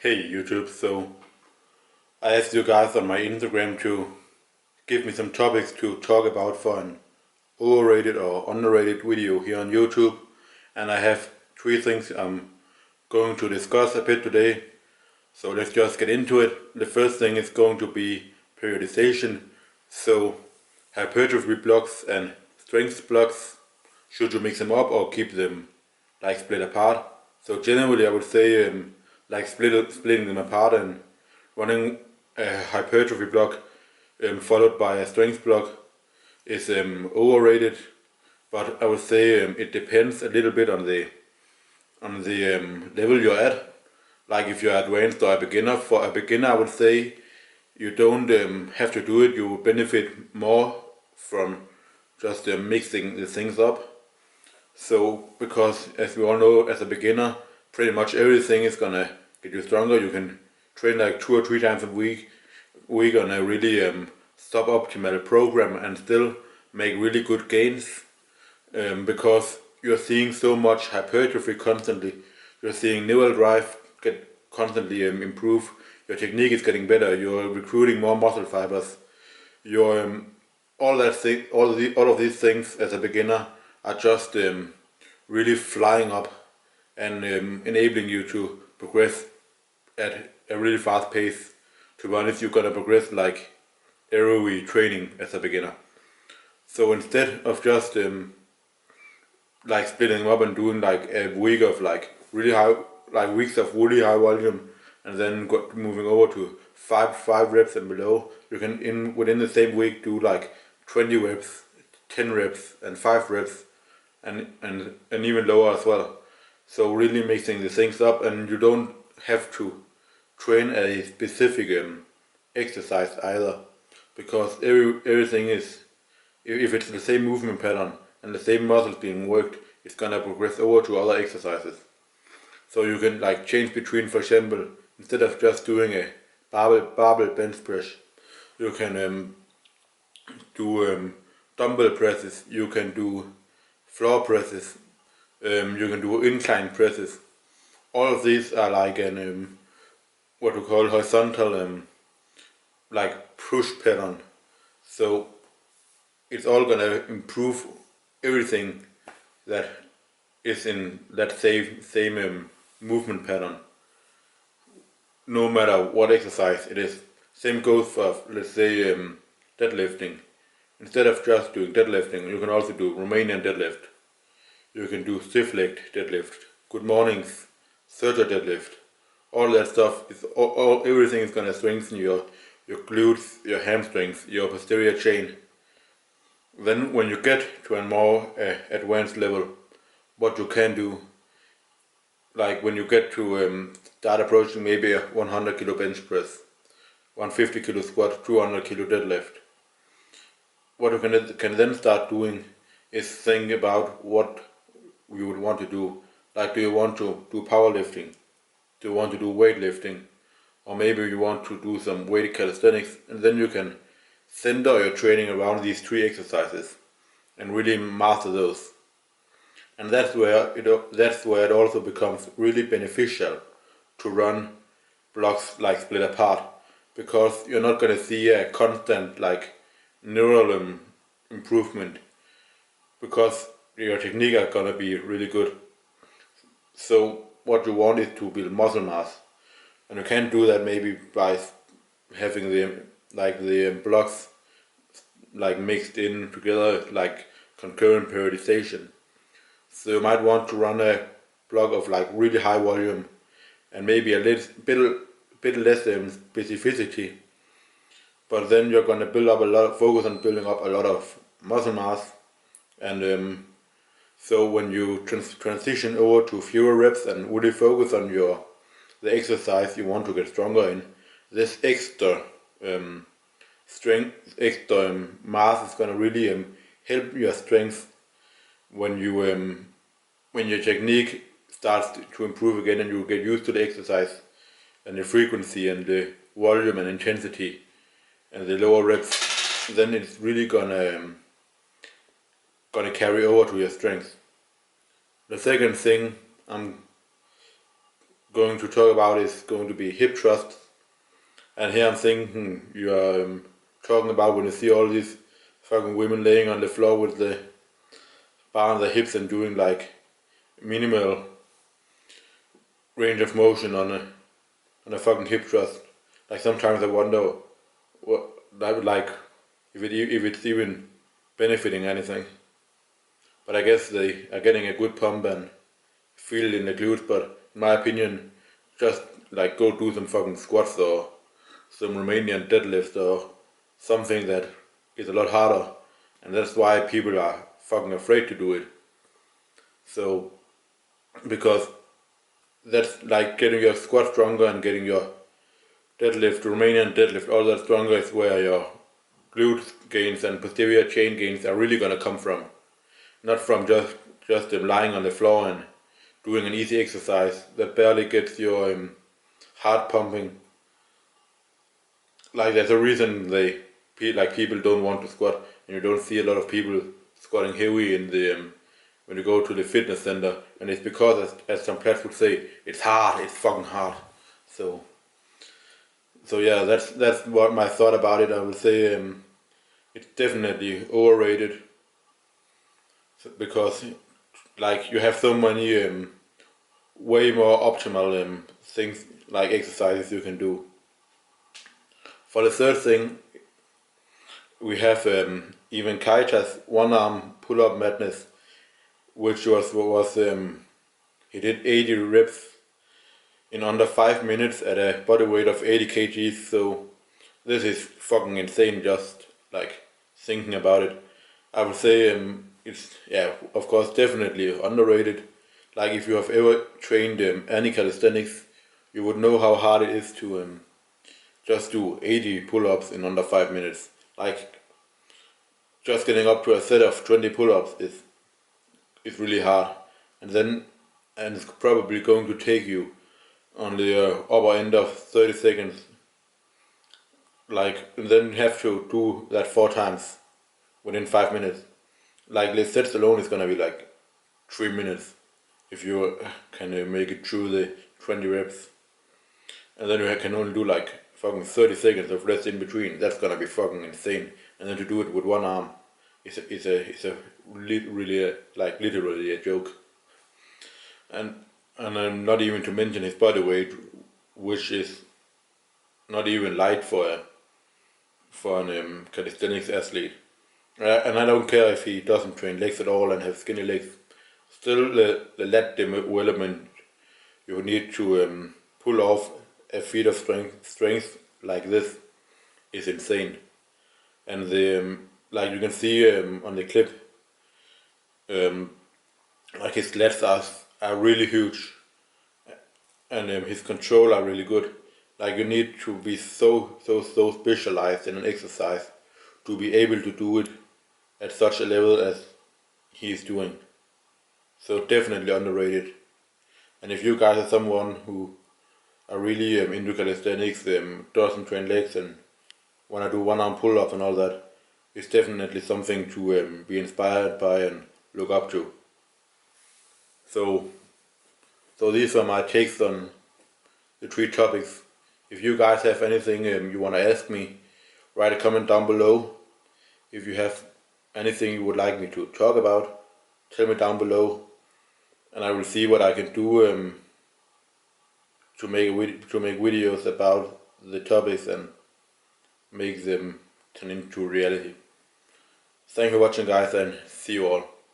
Hey YouTube, so I asked you guys on my Instagram to give me some topics to talk about for an overrated or underrated video here on YouTube, and I have three things I'm going to discuss a bit today, so let's just get into it. The first thing is going to be periodization, so hypertrophy blocks and strength blocks, should you mix them up or keep them like split apart? So generally I would say like splitting them apart and running a hypertrophy block followed by a strength block is overrated, but I would say it depends a little bit on the level you're at. Like if you're advanced or a beginner, for a beginner I would say you don't have to do it. You benefit more from just mixing the things up. So because as we all know, as a beginner, pretty much everything is gonna get you stronger. You can train like 2 or 3 times a week on a really suboptimal program and still make really good gains, because you're seeing so much hypertrophy constantly. You're seeing neural drive get constantly improve. Your technique is getting better. You're recruiting more muscle fibers. You're all of these things as a beginner are just really flying up and enabling you to progress at a really fast pace. To be honest, you're gonna progress like aerobic training as a beginner. So instead of just like splitting them up and doing like a week of like really high, like weeks of really high volume, and then moving over to five reps and below, you can within the same week do like 20 reps, 10 reps, and 5 reps, and even lower as well. So really mixing the things up, and you don't have to train a specific exercise either, because everything is, if it's the same movement pattern and the same muscles being worked, it's gonna progress over to other exercises. So you can like change between, for example, instead of just doing a barbell bench press, you can do dumbbell presses, you can do floor presses, you can do incline presses. All of these are like an what we call horizontal like push pattern. So it's all gonna improve everything that is in that same movement pattern, no matter what exercise it is. Same goes for, let's say, deadlifting. Instead of just doing deadlifting, you can also do Romanian deadlift. You can do stiff legged deadlift, good mornings, Serger deadlift. All that stuff is everything is gonna strengthen your glutes, your hamstrings, your posterior chain. Then when you get to a more advanced level, what you can do, like when you get to start approaching maybe a 100 kilo bench press, 150 kilo squat, 200 kilo deadlift, what you can then start doing is think about what you would want to do. Like, do you want to do powerlifting? Do you want to do weightlifting? Or maybe you want to do some weighted calisthenics, and then you can center your training around these 3 exercises and really master those. And that's where it also becomes really beneficial to run blocks like split apart, because you're not gonna see a constant like neural improvement, because your technique are gonna be really good. So what you want is to build muscle mass, and you can't do that maybe by having the blocks like mixed in together like concurrent periodization. So you might want to run a block of like really high volume and maybe a bit less specificity, but then you're gonna focus on building up a lot of muscle mass, and so when you transition over to fewer reps and really focus on the exercise you want to get stronger in, this extra strength, extra mass is gonna really help your strength when your technique starts to improve again and you get used to the exercise and the frequency and the volume and intensity and the lower reps. Then it's really gonna carry over to your strength. The second thing I'm going to talk about is going to be hip thrusts. And here I'm thinking you are talking about when you see all these fucking women laying on the floor with the bar on their hips and doing like minimal range of motion on a fucking hip thrust. Like sometimes I wonder what that would like if it's even benefiting anything. But I guess they are getting a good pump and feel it in the glutes. But in my opinion, just like go do some fucking squats or some Romanian deadlifts or something that is a lot harder, and that's why people are fucking afraid to do it. So, because that's like getting your squat stronger and getting your deadlift, Romanian deadlift, all that stronger is where your glute gains and posterior chain gains are really gonna come from. Not from just lying on the floor and doing an easy exercise that barely gets your heart pumping. Like there's a reason people don't want to squat, and you don't see a lot of people squatting heavy in the when you go to the fitness center, and it's because as some plats would say, it's hard, it's fucking hard. So yeah, that's what my thought about it. I would say it's definitely overrated, because like you have so many way more optimal things like exercises you can do. For the third thing, we have even Kaita's one arm pull up madness, which was he did 80 reps in under 5 minutes at a body weight of 80 kgs. So this is fucking insane. Just like thinking about it, I would say it's of course definitely underrated. Like if you have ever trained any calisthenics, you would know how hard it is to just do 80 pull-ups in under 5 minutes. Like just getting up to a set of 20 pull-ups is really hard, and it's probably going to take you on the upper end of 30 seconds. Like, and then you have to do that 4 times within 5 minutes. Like the sets alone is gonna be like 3 minutes if you can make it through the 20 reps, and then you can only do like fucking 30 seconds of rest in between. That's gonna be fucking insane. And then to do it with one arm is a really like literally a joke. And not even to mention his body weight, which is not even light for an calisthenics athlete. And I don't care if he doesn't train legs at all and have skinny legs. Still, the lat development you need to pull off a feat of strength like this is insane. And the like you can see on the clip, like his lats are really huge, and his control are really good. Like you need to be so specialized in an exercise to be able to do it at such a level as he is doing. So definitely underrated. And if you guys are someone who are really into calisthenics, doesn't train legs and wanna do one arm pull ups and all that, it's definitely something to be inspired by and look up to. So these are my takes on the 3 topics. If you guys have anything you wanna ask me, write a comment down below. If you have anything you would like me to talk about, tell me down below, and I will see what I can do to make videos about the topics and make them turn into reality. Thank you for watching, guys, and see you all.